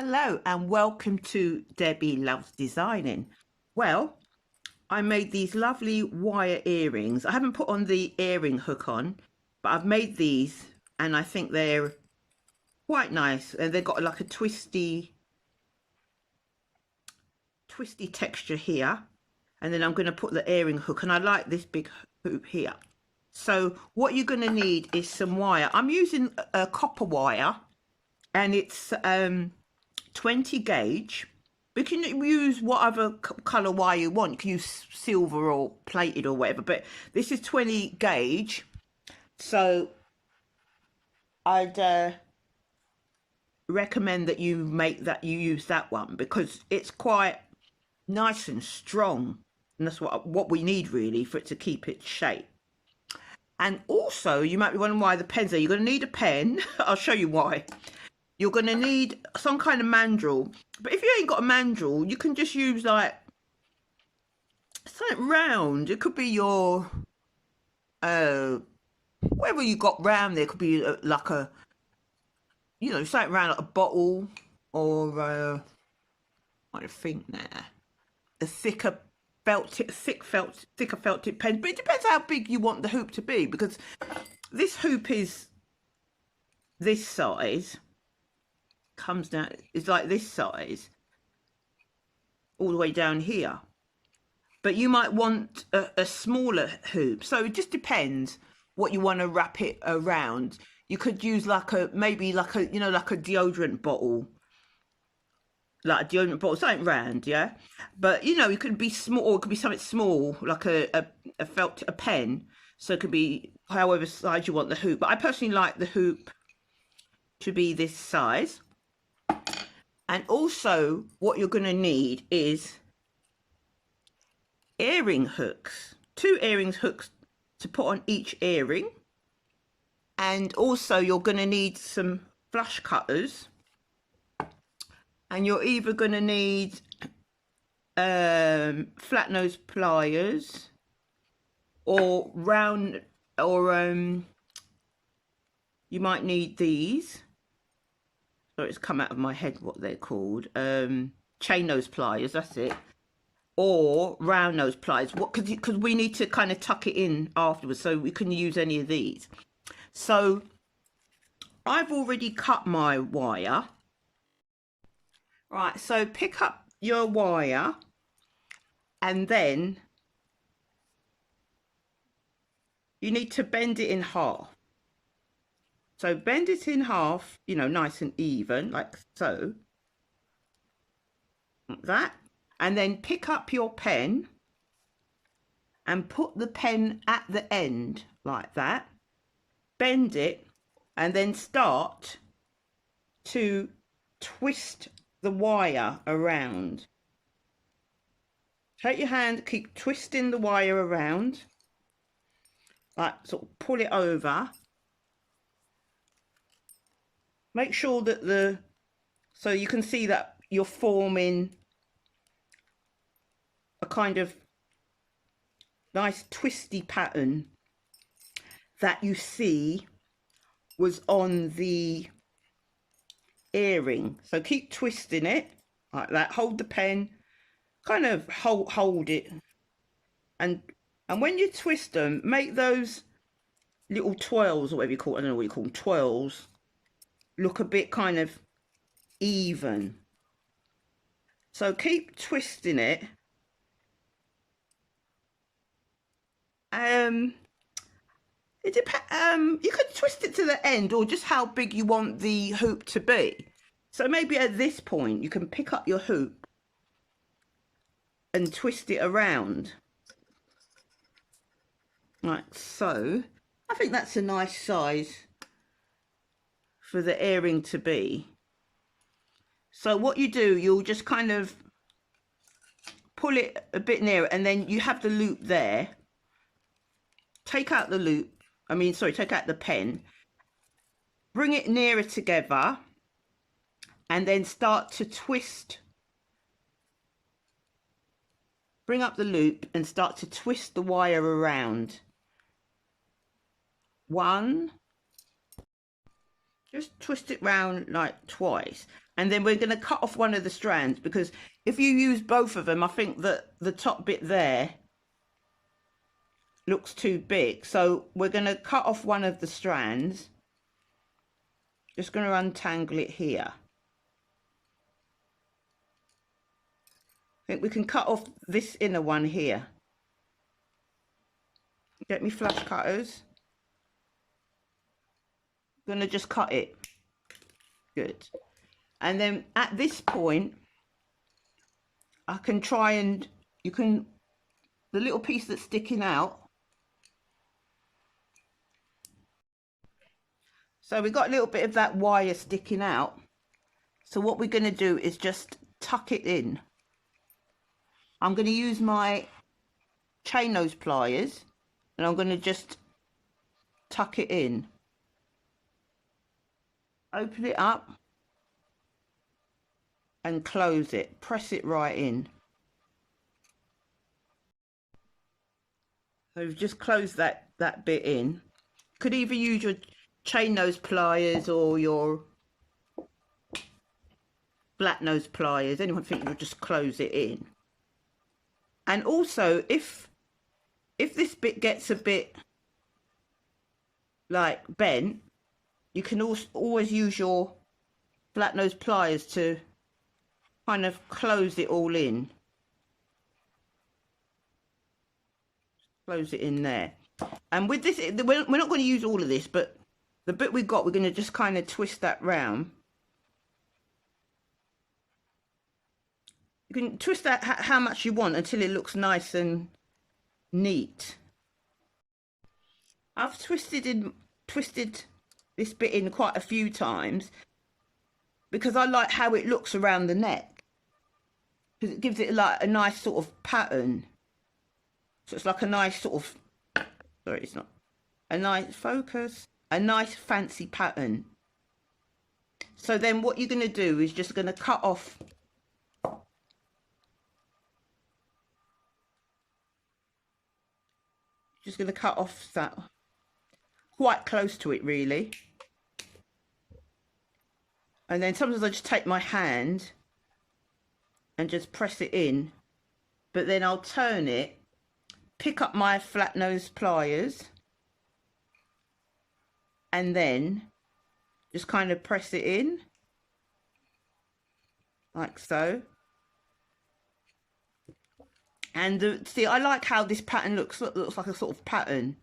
Hello and welcome to Debbie Loves Designing. Well, I made these lovely wire earrings. I haven't put on the earring hook on, but I've made these and I think they're quite nice. And they've got like a twisty texture here. And then I'm going to put the earring hook, and I like this big hoop here. So what you're going to need is some wire. I'm using a copper wire and it's 20 gauge. You can use whatever colour wire you want. You can use silver or plated or whatever, but this is 20 gauge. So I'd recommend that you use that one because it's quite nice and strong, and that's what we need really for it to keep its shape. And also you might be wondering why the pens are. You're going to need a pen. I'll show you why. You're going to need some kind of mandrel, but if you ain't got a mandrel, you can just use like something round. It could be your whatever you got round there. It could be like a, you know, something round like a bottle, or I think there a thicker felted pen. But it depends how big you want the hoop to be, because this hoop is this size. Comes down, it's like this size all the way down here, but you might want a smaller hoop, so it just depends what you want to wrap it around. You could use like maybe like a, you know, like a deodorant bottle, something round, yeah. But you know, it could be small, or it could be something small like a pen, so it could be however size you want the hoop. But I personally like the hoop to be this size. And also what you're going to need is earring hooks, 2 earring hooks to put on each earring. And also you're going to need some flush cutters, and you're either going to need flat nose pliers or round, or you might need these. So it's come out of my head what they're called, chain nose pliers, that's it, or round nose pliers. What, because we need to kind of tuck it in afterwards, so we can use any of these. So I've already cut my wire. Right, so pick up your wire and then you need to bend it in half. So bend it in half, you know, nice and even, like so. Like that. And then pick up your pen and put the pen at the end, like that. Bend it and then start to twist the wire around. Take your hand, keep twisting the wire around. Like, sort of pull it over. Make sure that so you can see that you're forming a kind of nice twisty pattern that you see was on the earring. So keep twisting it like that. Hold the pen, kind of hold it, and when you twist them, make those little twirls, or whatever you call it, I don't know what you call them, twirls, look a bit kind of even. So keep twisting it. It depends. You could twist it to the end, or just how big you want the hoop to be. So maybe at this point you can pick up your hoop and twist it around like so. I think that's a nice size for the earring to be. So what you do, you'll just kind of pull it a bit nearer, and then you have the loop there. Take out the loop, take out the pen, bring it nearer together, and then start to twist. Bring up the loop and start to twist the wire around. 1, just twist it round like twice, And then we're going to cut off one of the strands, because if you use both of them, I think that the top bit there looks too big. So we're going to cut off one of the strands. Just going to untangle it here. I think we can cut off this inner one here. Get me flash cutters. I'm going to just cut it. Good. And then at this point, I can try and, you can, the little piece that's sticking out. So we've got a little bit of that wire sticking out. So what we're going to do is just tuck it in. I'm going to use my chain nose pliers and I'm going to just tuck it in. Open it up and close it. Press it right in. So we've just closed that bit in. You could either use your chain nose pliers or your flat nose pliers. Anyone think you'll just close it in. And also, if this bit gets a bit like bent, you can always use your flat nose pliers to kind of close it all in. Close it in there. And with this, we're not going to use all of this, but the bit we've got, we're going to just kind of twist that round. You can twist that how much you want until it looks nice and neat. I've twisted this bit in quite a few times because I like how it looks around the neck, because it gives it like a nice sort of pattern. So it's like a nice sort of, sorry, it's not a nice focus, a nice fancy pattern. So then what you're going to do is just going to cut off that quite close to it really. And then sometimes I just take my hand and just press it in, but then I'll turn it, pick up my flat nose pliers and then just kind of press it in like so. And see, I like how this pattern looks like a sort of pattern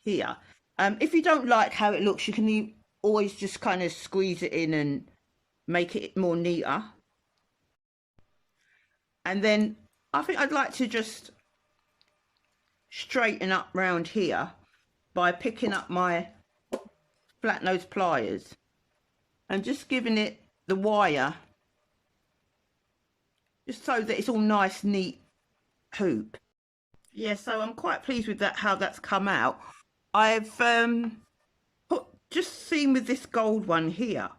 here. If you don't like how it looks, you can always just kind of squeeze it in and make it more neater. And then I think I'd like to just straighten up round here by picking up my flat nose pliers and just giving it the wire just so that it's all nice, neat hoop. Yeah, so I'm quite pleased with that, how that's come out. I've just seen with this gold one here,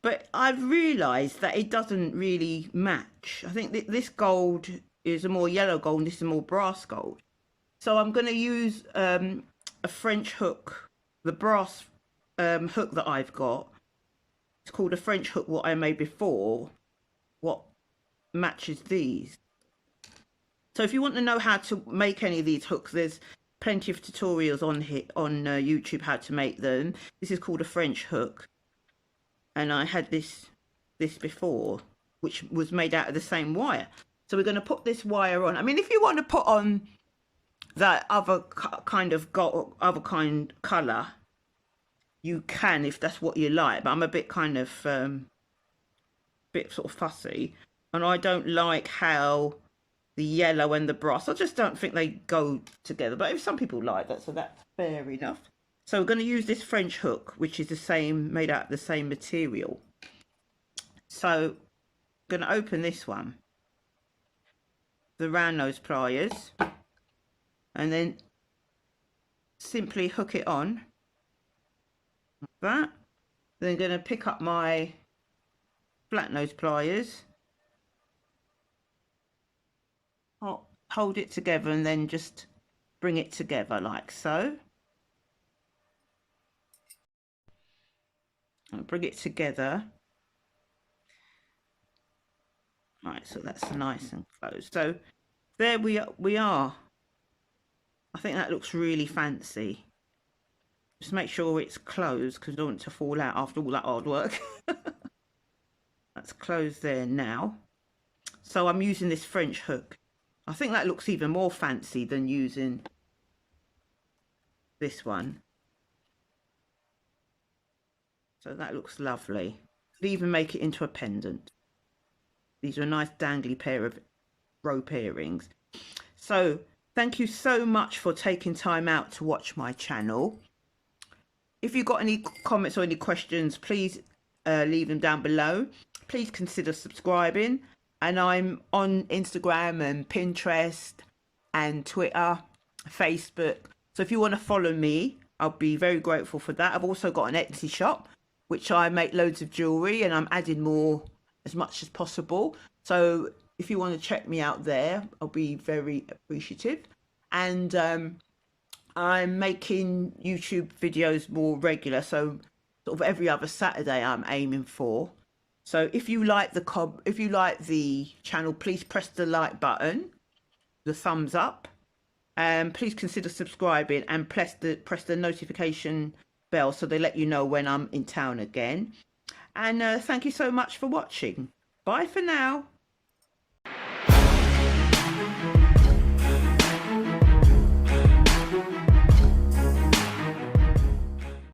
but I've realised that it doesn't really match. I think this gold is a more yellow gold and this is more brass gold. So I'm going to use a French hook, the brass hook that I've got. It's called a French hook, what I made before, what matches these. So if you want to know how to make any of these hooks, there's plenty of tutorials on here on YouTube how to make them. This is called a French hook, and I had this before, which was made out of the same wire. So we're going to put this wire on. I mean, if you want to put on that other kind of colour, you can, if that's what you like. But I'm a bit kind of bit sort of fussy, and I don't like how the yellow and the brass, I just don't think they go together. But if some people like that, so that's fair enough. So we're going to use this French hook, which is the same, made out of the same material. So I'm going to open this one, the round nose pliers, and then simply hook it on like that. Then I'm going to pick up my flat nose pliers, hold it together, and then just bring it together like so. I'll bring it together, Right, so that's nice and closed. So there we are. I think that looks really fancy. Just make sure it's closed because I don't want it to fall out after all that hard work. That's closed there now. So I'm using this French hook. I think that looks even more fancy than using this one. So that looks lovely. Could even make it into a pendant. These are a nice dangly pair of rope earrings. So thank you so much for taking time out to watch my channel. If you've got any comments or any questions, please leave them down below. Please consider subscribing. And I'm on Instagram and Pinterest and Twitter, Facebook. So if you want to follow me, I'll be very grateful for that. I've also got an Etsy shop, which I make loads of jewellery, and I'm adding more as much as possible. So if you want to check me out there, I'll be very appreciative. And I'm making YouTube videos more regular, so sort of every other Saturday I'm aiming for. So if you like the channel, please press the like button, the thumbs up, and please consider subscribing and press the notification bell so they let you know when I'm in town again. And thank you so much for watching. Bye for now.